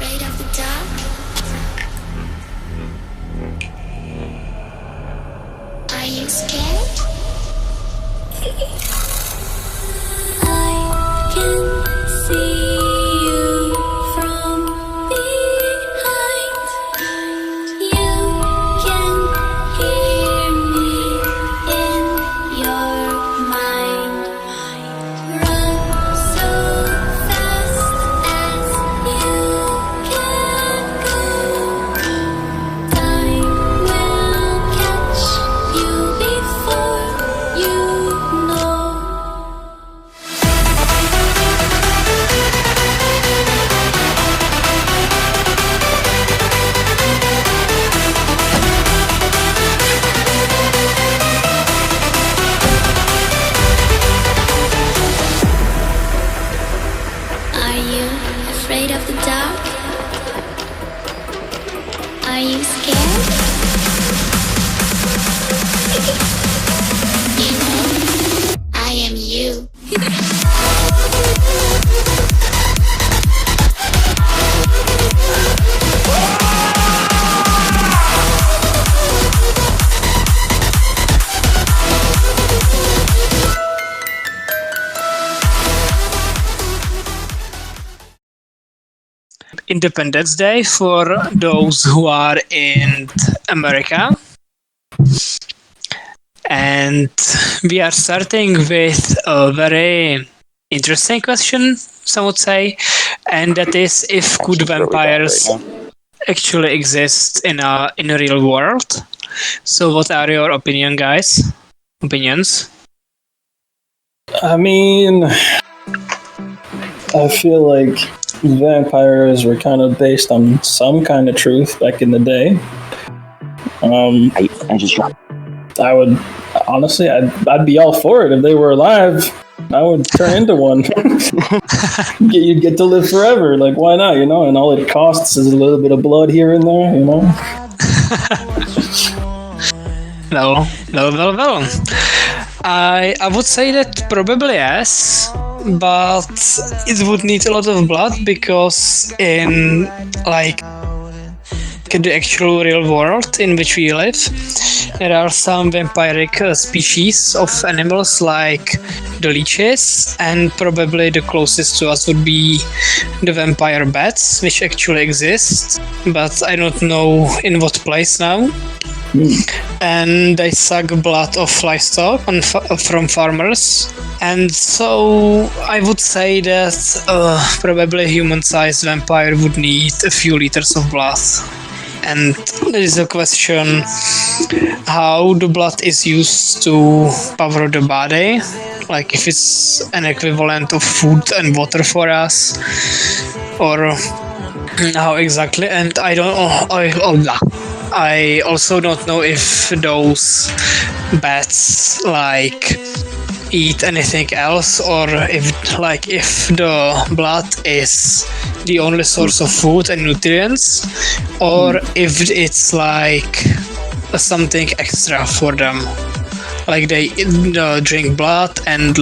afraid of the dark? Are you scared? I can see you from behind. You can hear me in your mind. Run so fast as you can go. Time will catch you before you know. Are you afraid of the dark? Are you scared? You know, I am you. Independence Day for those who are in America. And we are starting with a very interesting question, some would say, and that is if could vampires actually exist in a real world? So what are your opinions? I mean, I feel like vampires were kind of based on some kind of truth back in the day. I just dropped. I would honestly, I'd be all for it if they were alive. I would turn into one. You'd get to live forever. Like, why not? You know, and all it costs is a little bit of blood here and there. You know. Well. I would say that probably yes, but it would need a lot of blood because in like the actual real world in which we live, there are some vampiric species of animals like the leeches, and probably the closest to us would be the vampire bats, which actually exist, but I don't know in what place now. And they suck blood of livestock from farmers, and so I would say that probably a human-sized vampire would need a few liters of blood. And there is a question how the blood is used to power the body, like if it's an equivalent of food and water for us, or how exactly. And I don't know. I also don't know if those bats like eat anything else, or if the blood is the only source of food and nutrients, or if it's like something extra for them, like they drink blood and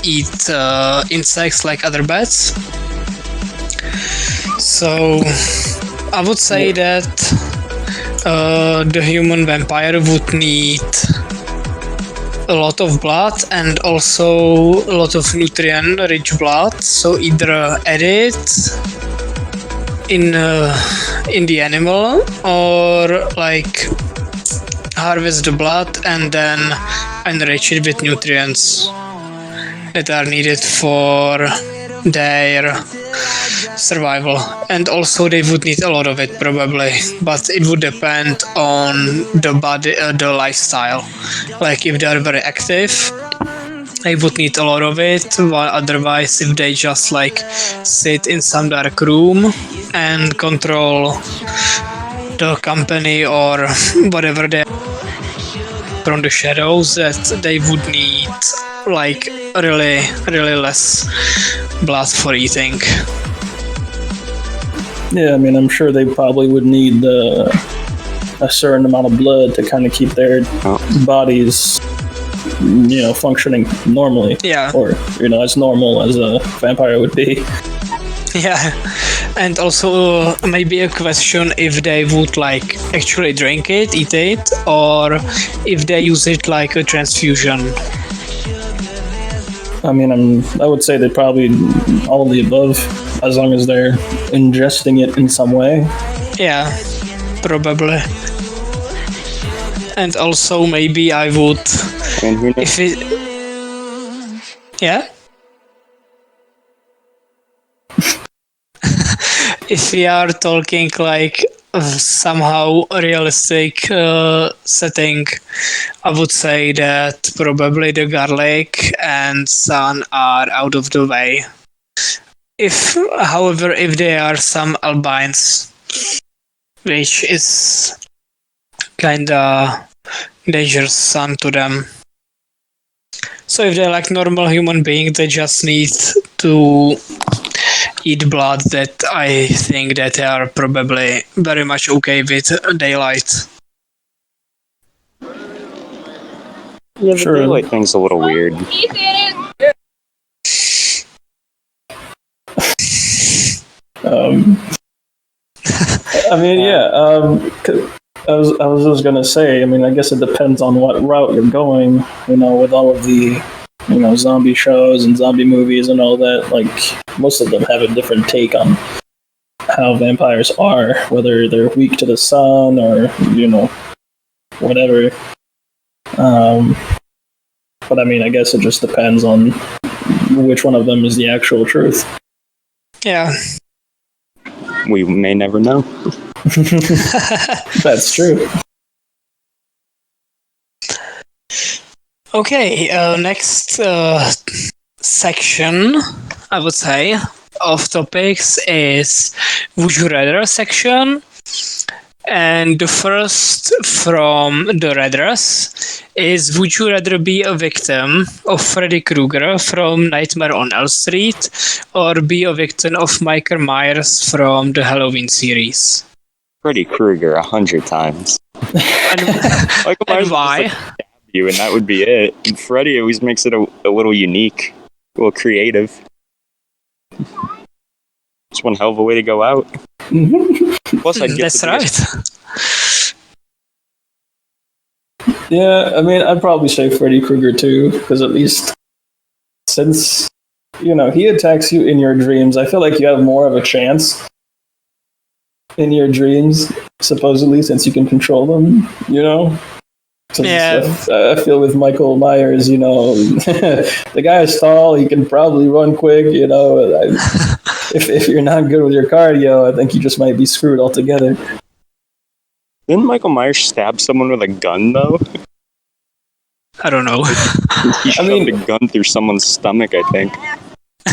eat insects like other bats. So I would say that the human vampire would need a lot of blood and also a lot of nutrient-rich blood. So either add it in the animal, or like harvest the blood and then enrich it with nutrients that are needed for their survival. And also they would need a lot of it probably, but it would depend on the body, the lifestyle. Like if they are very active, they would need a lot of it, while otherwise if they just like sit in some dark room and control the company or whatever they from the shadows, that they would need like really less blood for eating. Yeah, I mean, I'm sure they probably would need a certain amount of blood to kind of keep their bodies, functioning normally. Yeah. Or, as normal as a vampire would be. Yeah. And also maybe a question if they would like actually drink it, eat it, or if they use it like a transfusion. I mean, I would say that probably all of the above, as long as they're ingesting it in some way. Yeah, probably. And also maybe I would, And who knows? if it, yeah. If we are talking like somehow realistic setting, I would say that probably the garlic and sun are out of the way. However, if there are some albines, which is kinda dangerous unto them. So if they're like normal human beings, they just need to eat blood. That I think that they are probably very much okay with daylight. Yeah, the Sure. daylight thing's a little weird. I mean, yeah. I was just gonna say. I mean, I guess it depends on what route you're going. You know, with all of the zombie shows and zombie movies and all that. Like most of them have a different take on how vampires are, whether they're weak to the sun or whatever. But I mean, I guess it just depends on which one of them is the actual truth. Yeah. We may never know. That's true. Okay, next section, I would say, of topics is Would You Rather section. And the first from the Rathers is: would you rather be a victim of Freddy Krueger from Nightmare on Elm Street or be a victim of Michael Myers from the Halloween series? Freddy Krueger 100 times. And, Michael Myers and why? would just, like, stab you, and that would be it. And Freddy always makes it a little unique, a little creative. It's one hell of a way to go out. Plus, I'd get That's to be right. Yeah, I mean, I'd probably say Freddy Krueger too, because at least since he attacks you in your dreams, I feel like you have more of a chance in your dreams, supposedly, since you can control them. Yeah. I feel with Michael Myers, the guy is tall, he can probably run quick. If you're not good with your cardio, I think you just might be screwed altogether. Didn't Michael Myers stab someone with a gun, though? I don't know. He shoved a gun through someone's stomach, I think.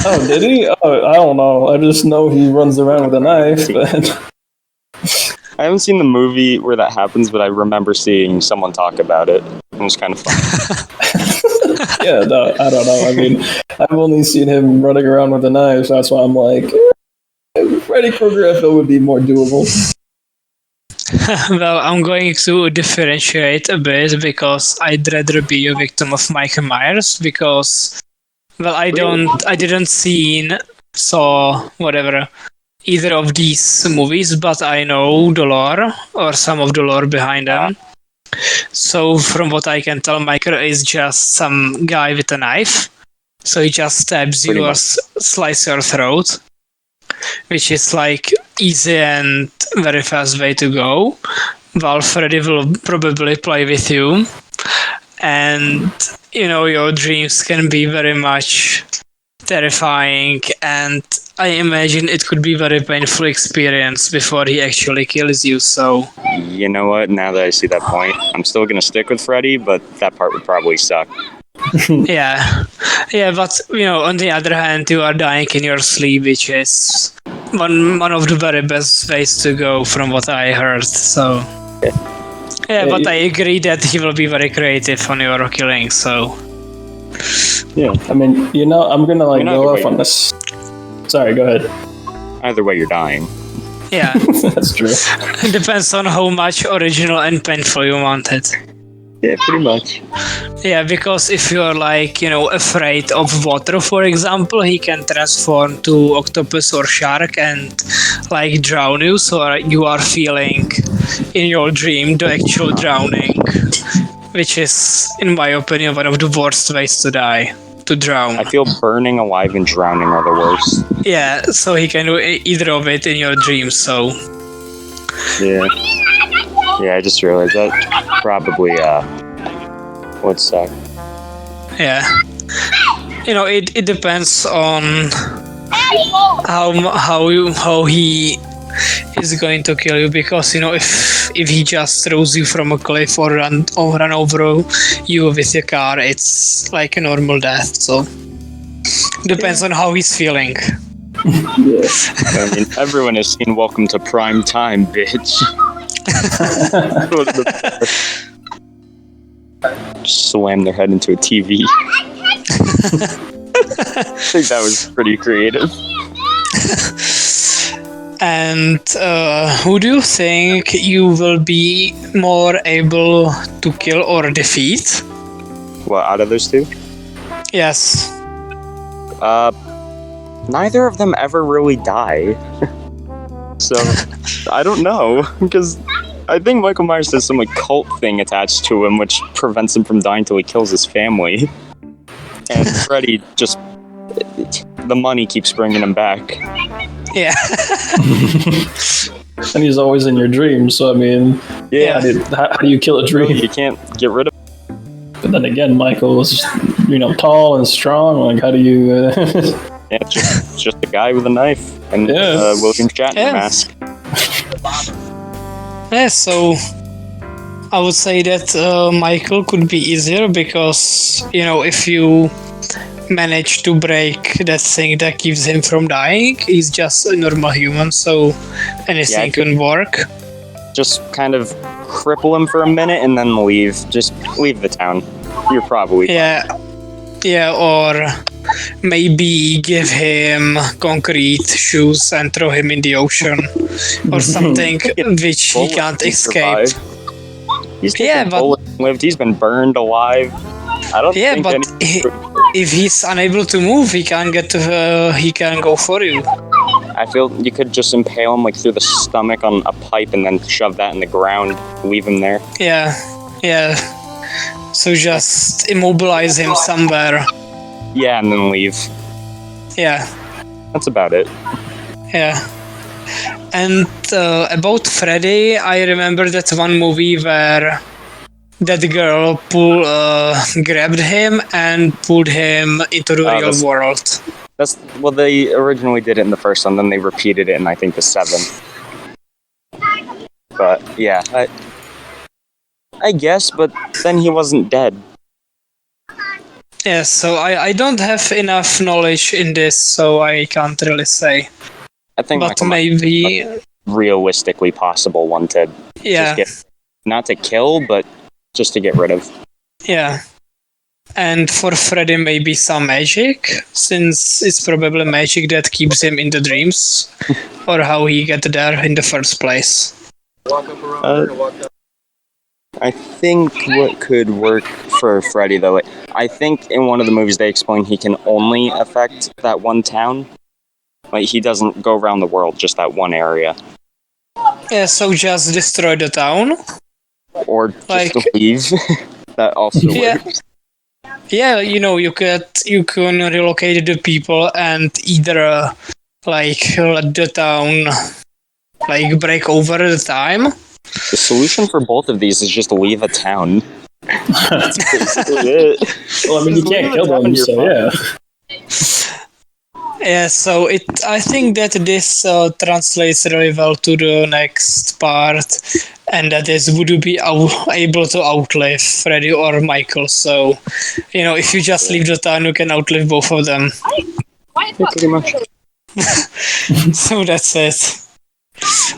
Oh, did he? Oh, I don't know. I just know he runs around with a knife. But I haven't seen the movie where that happens, but I remember seeing someone talk about it. It was kind of fun. yeah, no, I don't know. I mean, I've only seen him running around with a knife, so that's why I'm like, Freddy Krueger, I feel, would be more doable. Well, I'm going to differentiate a bit because I'd rather be a victim of Michael Myers because, well, I didn't saw whatever either of these movies, but I know the lore or some of the lore behind them. So from what I can tell, Michael is just some guy with a knife. So he just stabs you or slices your throat, which is like easy and very fast way to go. While Freddy will probably play with you, and your dreams can be very much terrifying, and I imagine it could be very painful experience before he actually kills you. So you know what? Now that I see that point, I'm still gonna stick with Freddy, but that part would probably suck. yeah, but on the other hand, you are dying in your sleep, which is one of the very best ways to go, from what I heard. So yeah, but I agree that he will be very creative on your killing. So yeah, I mean, I'm gonna go off on this. Sorry, go ahead. Either way, you're dying. Yeah, that's true. It depends on how much original and painful you want it. Yeah, pretty much. Yeah, because if you're like, afraid of water, for example, he can transform to octopus or shark and like drown you, so you are feeling in your dream the actual drowning, which is, in my opinion, one of the worst ways to die, to drown. I feel burning alive and drowning are the worst. Yeah, so he can do either of it in your dreams, so... Yeah. Yeah, I just realized that probably would suck. Yeah. It depends on how he is going to kill you, because if he just throws you from a cliff or run over you with your car, it's like a normal death. So depends on how he's feeling. I mean, everyone has seen Welcome to Prime Time, bitch. Just slam their head into a TV. I think that was pretty creative. And who do you think you will be more able to kill or defeat? What, out of those two? Yes. Neither of them ever really die. So, I don't know, because I think Michael Myers has some like cult thing attached to him, which prevents him from dying till he kills his family. And Freddy just... the money keeps bringing him back. Yeah. And he's always in your dreams, so I mean... Yeah. How do you kill a dream? You can't get rid of But then again, Michael was, tall and strong. Like, how do you... Yeah, it's just a guy with a knife and Yeah. William Shatner mask. Yeah, so I would say that Michael could be easier because, if you manage to break that thing that keeps him from dying, he's just a normal human, so anything can work. Just kind of cripple him for a minute and then leave. Just leave the town. You're probably fine. Yeah, or maybe give him concrete shoes and throw him in the ocean or something which he can't escape. He's taken bullets and lived. He's been burned alive. I don't think but if he's unable to move, he can go for you. I feel you could just impale him like through the stomach on a pipe and then shove that in the ground, leave him there. Yeah. So just immobilize him somewhere. Yeah, and then leave. Yeah. That's about it. Yeah. And about Freddy, I remember that one movie where that girl grabbed him and pulled him into the real world. They originally did it in the first one, then they repeated it in, I think, the 7th. But, yeah, I guess, but then he wasn't dead. Yeah, so I don't have enough knowledge in this, so I can't really say. I think but maybe realistically possible one to just get, not to kill, but just to get rid of. Yeah. And for Freddy, maybe some magic, since it's probably magic that keeps him in the dreams, or how he got there in the first place. I think what could work for Freddy, though, I think in one of the movies they explain he can only affect that one town. Like, he doesn't go around the world, just that one area. Yeah, so just destroy the town? Or just leave. That also works. Yeah, you can relocate the people and either let the town break over the time. The solution for both of these is just leave a town. That's basically it. Well, I mean, you can't kill them, so yeah. Yeah, so I think that this translates really well to the next part, and that is, would you be able to outlive Freddy or Michael? So, if you just leave the town, you can outlive both of them. Yeah, pretty much. So that's it.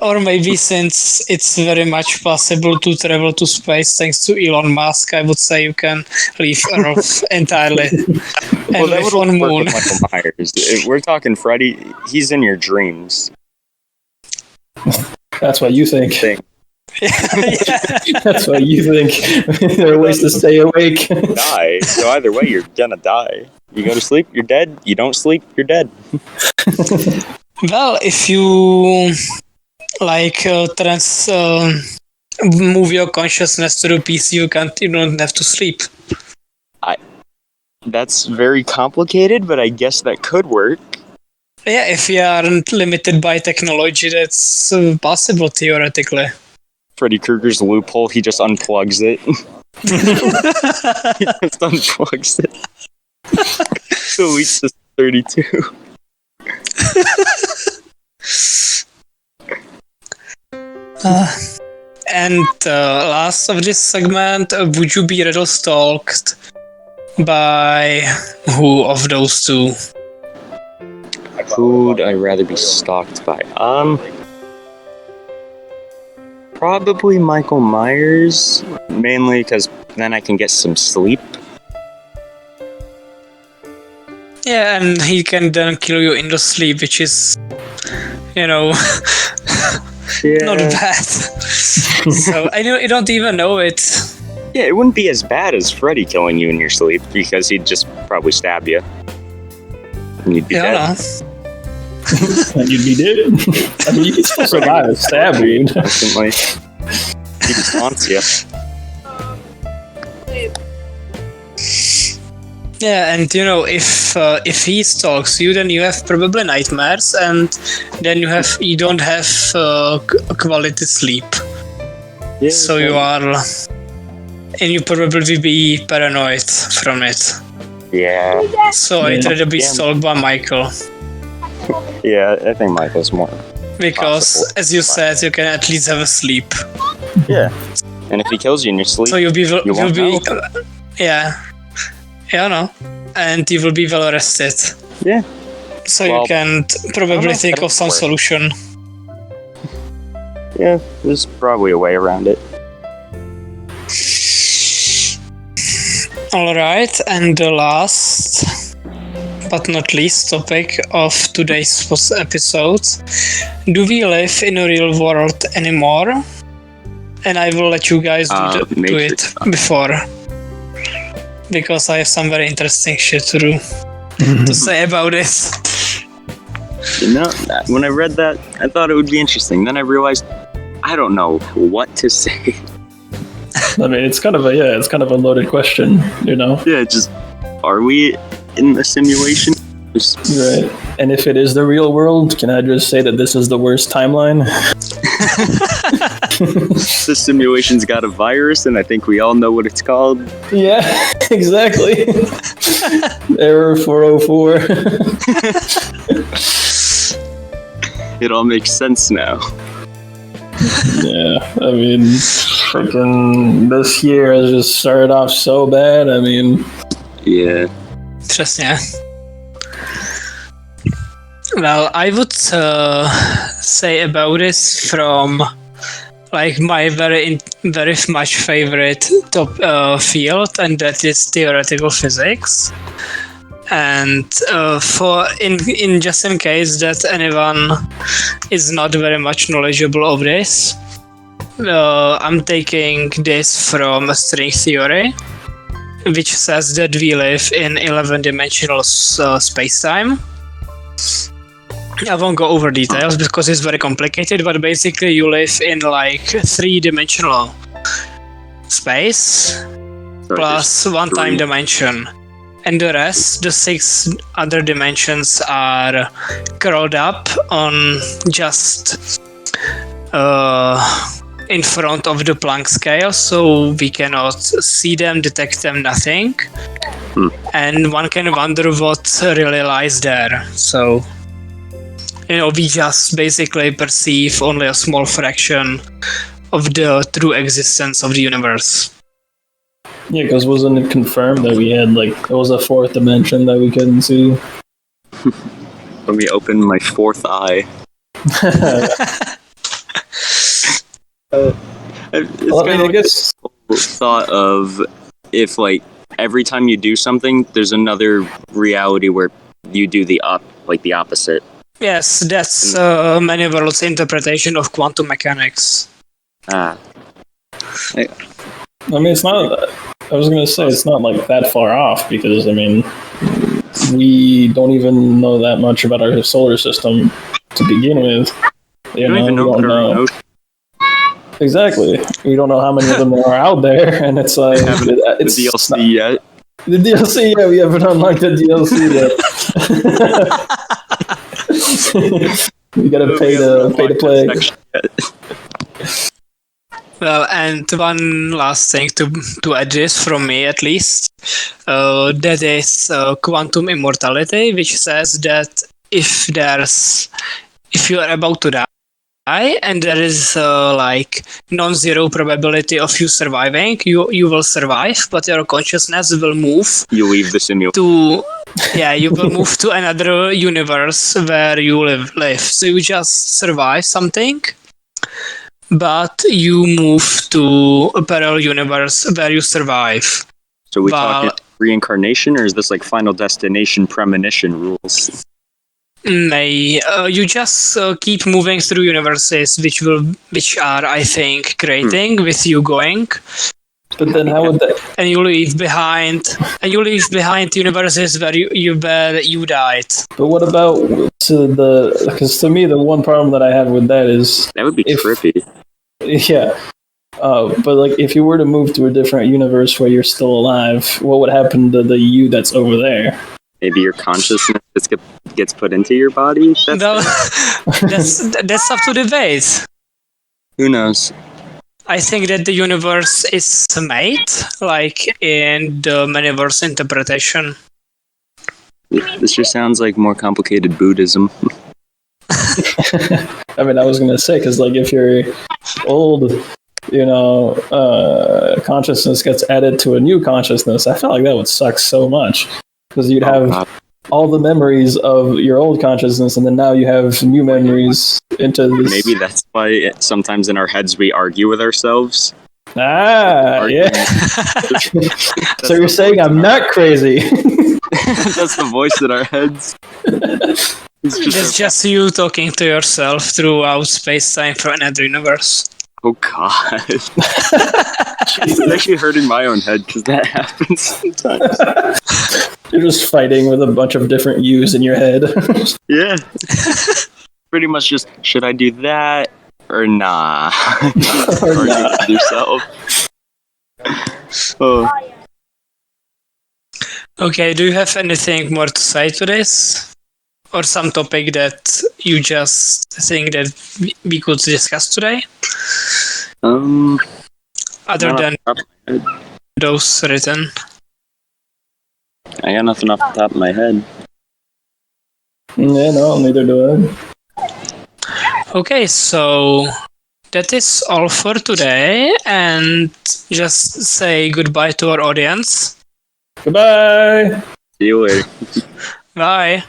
Or maybe since it's very much possible to travel to space thanks to Elon Musk, I would say you can leave Earth entirely and live on Moon. Michael Myers. If we're talking Freddy, he's in your dreams. That's what you think. That's why you think there are ways to stay awake. Die. So either way, you're gonna die. You go to sleep, you're dead. You don't sleep, you're dead. Well, if you move your consciousness to the PC, you don't have to sleep. That's very complicated, but I guess that could work. Yeah, if you aren't limited by technology, that's possible theoretically. Freddy Krueger's loophole, he just unplugs it. He just unplugs it. Deletes the 32. And last of this segment, would you be riddle stalked by who of those two? Who would I rather be stalked by? Probably Michael Myers, mainly because then I can get some sleep. Yeah, and he can then kill you in the sleep, which is, not bad. So you don't even know it. Yeah, it wouldn't be as bad as Freddy killing you in your sleep, because he'd just probably stab you. And you'd be dead. And you'd be dead. I mean, you can still survive a stab wound. Constantly. He just haunts you. Yeah, and if he stalks you, then you have probably nightmares, and then you don't have quality sleep. Yeah, So you are, and you probably be paranoid from it. Yeah. So I'd rather be stalked by Michael. Yeah, I think Michael's more. Because, possible. as you said, you can at least have a sleep. Yeah. And if he kills you in your sleep, So you'll be know. yeah, no, and you will be well rested. Yeah. So you can probably think of some work. solution. Yeah, there's probably a way around it. Alright, and the last but not least topic of today's episode. Do we live in a real world anymore? And I will let you guys do it before. Because I have some very interesting shit to do to say about it. When I read that, I thought it would be interesting. Then I realized I don't know what to say. I mean, it's kind of a loaded question, Yeah, just are we in a simulation? Right. And if it is the real world, can I just say that this is the worst timeline? The simulation's got a virus, and I think we all know what it's called. Yeah, exactly. Error 404. It all makes sense now. Yeah, I mean, freaking this year has just started off so bad. I mean, yeah. Přesně. Well, I would say about this from my very much favorite field, and that is theoretical physics. And in just in case that anyone is not very much knowledgeable of this, I'm taking this from string theory, which says that we live in 11-dimensional space-time. I won't go over details because it's very complicated, but basically you live in 3-dimensional space plus one time dimension. And the rest, the 6 other dimensions, are curled up on just in front of the Planck scale, so we cannot see them, detect them, nothing. And one can wonder what really lies there. So, we just basically perceive only a small fraction of the true existence of the universe. yeah, because wasn't it confirmed that we had there was a 4th dimension that we couldn't see? Let me open my 4th eye. I guess thought of if every time you do something, there's another reality where you do the opposite. Yes, that's many worlds interpretation of quantum mechanics. Ah. I mean, it's not. I was going to say it's not like that far off because I mean, we don't even know that much about our solar system to begin with. You don't even know about our own ocean. Exactly. We don't know how many of them there are out there, and it's like it's the DLC yet. The DLC, yeah, we haven't unlocked the DLC yet. You gotta pay to play. Well, and one last thing to add this from me at least, that is quantum immortality, which says that if you are about to die and there is like non-zero probability of you surviving, you will survive, but your consciousness will move. You leave the simulation. You will move to another universe where you live. So you just survive something, but you move to a parallel universe where you survive. So we talking reincarnation, or is this like Final Destination premonition rules? You just keep moving through universes, which are, I think, creating with you going. But then how would that? And you leave behind universes where you died. But what about because to me the one problem that I have with that is that would be trippy. Yeah. But like if you were to move to a different universe where you're still alive, what would happen to the you that's over there? Maybe your consciousness gets put into your body? That's up to debate. Who knows? I think that the universe is made, like in the Manyverse interpretation. This just sounds like more complicated Buddhism. I mean, I was going to say, because like if you're old, consciousness gets added to a new consciousness, I feel like that would suck so much. Because you'd have all the memories of your old consciousness, and then now you have new memories into this. Maybe that's why sometimes in our heads we argue with ourselves. Yeah. So you're saying I'm not crazy. That's the voice in our heads. It's just you talking to yourself throughout space-time for another universe. Oh god. It's actually hurting my own head because that happens sometimes. You're just fighting with a bunch of different yous in your head. Yeah. Pretty much just, should I do that or nah? Or nah. With yourself. Oh. Okay, do you have anything more to say to this? Or some topic that you just think that we could discuss today? Other than those written. I got nothing off the top of my head. Yeah, no, neither do I. Okay, so that is all for today, and just say goodbye to our audience. Goodbye! See you later. Bye!